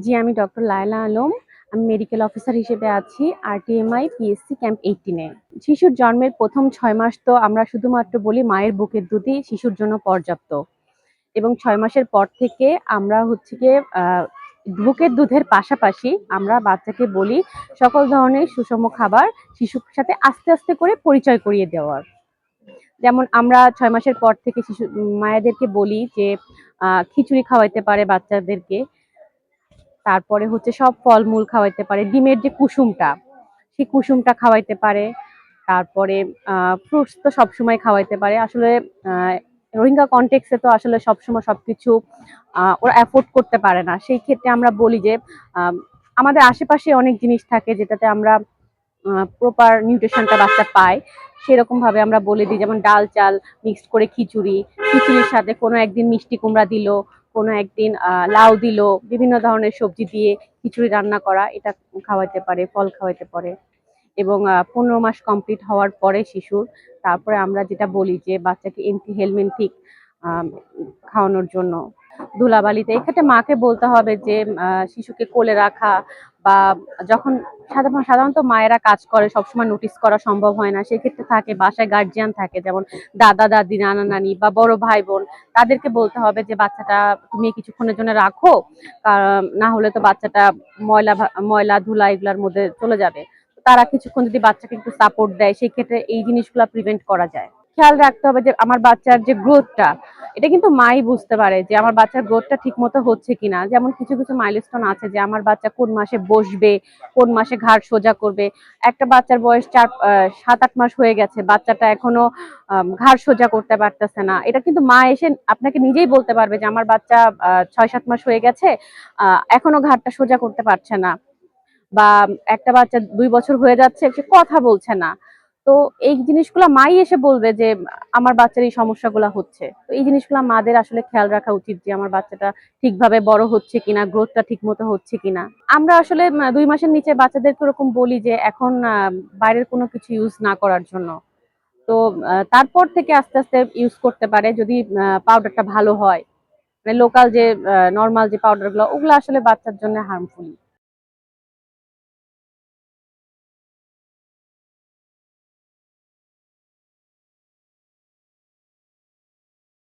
জি, আমি ডক্টর লায়লা আলম। আমি medical officer হিসেবে আছি আরটিএমআই পিএসসি ক্যাম্প 18 এ। শিশুর জন্মের ১ম ৬ মাস তো আমরা শুধুমাত্র বলি মায়ের বুকের দুধই শিশুর জন্য পর্যাপ্ত। এবং ৬ মাসের পর থেকে আমরা হচ্ছে গিয়ে বুকের দুধের পাশাপাশি আমরা বাচ্চাকে বলি সকল ধরনের সুষম খাবার শিশুর সাথে আস্তে, আস্তে করে পরিচয় করিয়ে দেওয়ার। যেমন আমরা ৬ মাসের পর থেকে মায়েদেরকে বলি যে খিচুড়ি খাওয়াইতে পারে বাচ্চাদেরকে। তারপরে হচ্ছে সব ফলমূল খাওয়াইতে পারে। ডিমের যে কুসুমটা, সেই কুসুমটা খাওয়াইতে পারে। তারপরে ফ্রুটস তো সবসময় খাওয়াইতে পারে। আসলে আ রোহিঙ্গা কনটেক্সট এ তো আসলে সবসময় সবকিছু ওরা এফোর্ড করতে পারে না। সেই ক্ষেত্রে আমরা বলি যে আ আমাদের আশেপাশে অনেক জিনিস থাকে যেটাতে আমরা প্রপার নিউট্রিশনটা বাচ্চা পায়। সেরকমভাবে আমরা বলে দিই যেমন ডাল, চাল মিক্সড করে খিচুড়ি, খিচুড়ির সাথে কোনো একদিন মিষ্টি কুমড়া দিলো, কোনো একদিন লাউ দিলো, বিভিন্ন ধরনের সবজি দিয়ে খিচুড়ি রান্না করা এটা খাওয়াইতে পারে, ফল খাওয়াইতে পারে। এবং ১৫ মাস কমপ্লিট হওয়ার পরে শিশুর তারপরে আমরা যেটা বলি যে বাচ্চাকে হেলমিনথিক আম খাওয়ানোর জন্য ধুলাবালিতে এক্ষেত্রে মাকে বলতে হবে যে শিশুকে কোলে রাখা বা যখন সাধারণত মায়েরা কাজ করে সবসময় নোটিস করা সম্ভব হয় না। সেক্ষেত্রে থাকে বাসায় গার্ডিয়ান থাকে যেমন দাদা-দাদি, নানা-নানি বা বড় ভাই-বোন তাদেরকে বলতে হবে যে বাচ্চাটা তুমি কিছুক্ষণের জন্য রাখো। না হলে তো বাচ্চাটা ময়লা ধুলা এগুলার মধ্যে চলে যাবে। তারা কিছুক্ষণ যদি বাচ্চাকে একটু সাপোর্ট দেয় সেক্ষেত্রে এই জিনিসগুলা প্রিভেন্ট করা যায়। খেয়াল রাখতে হবে যে আমার বাচ্চার যে গ্রোথটা এটা কিন্তু মাই বুঝতে পারে যে আমার বাচ্চার গ্রোথটা ঠিকমতো হচ্ছে কিনা। যেমন কিছু, কিছু মাইলস্টোন আছে যে আমার বাচ্চা কোন মাসে বসবে, কোন মাসে ঘাড় সোজা করবে। একটা বাচ্চার বয়স ৭-৮ মাস হয়ে গেছে। বাচ্চাটা এখনো ঘাড় সোজা করতে পারতেছে না। এটা কিন্তু মা এসে আপনাকে নিজেই বলতে পারবে যে আমার বাচ্চা ৬-৭ মাস হয়ে গেছে, আ এখনো ঘাড়টা সোজা করতে পারছে না। বা একটা বাচ্চা ২ বছর হয়ে যাচ্ছে সে কথা বলছে না। তো এই জিনিসগুলা মাই এসে বলবে যে আমার বাচ্চার এই সমস্যাগুলা হচ্ছে। তো এই জিনিসগুলা মাদের আসলে খেয়াল রাখা উচিত যে আমার বাচ্চাটা ঠিকভাবে বড় হচ্ছে কিনা, গ্রোথটা ঠিকমতো হচ্ছে কিনা। আমরা আসলে ২ মাসের নিচে বাচ্চাদেরকে ওরকম বলি যে এখন বাইরের কোনো কিছু ইউজ না করার জন্য। তো তারপর থেকে আস্তে, আস্তে ইউজ করতে পারে যদি পাউডারটা ভালো হয়। মানে লোকাল যে নরমাল যে পাউডার গুলা ওগুলা আসলে বাচ্চার জন্য হার্মফুল।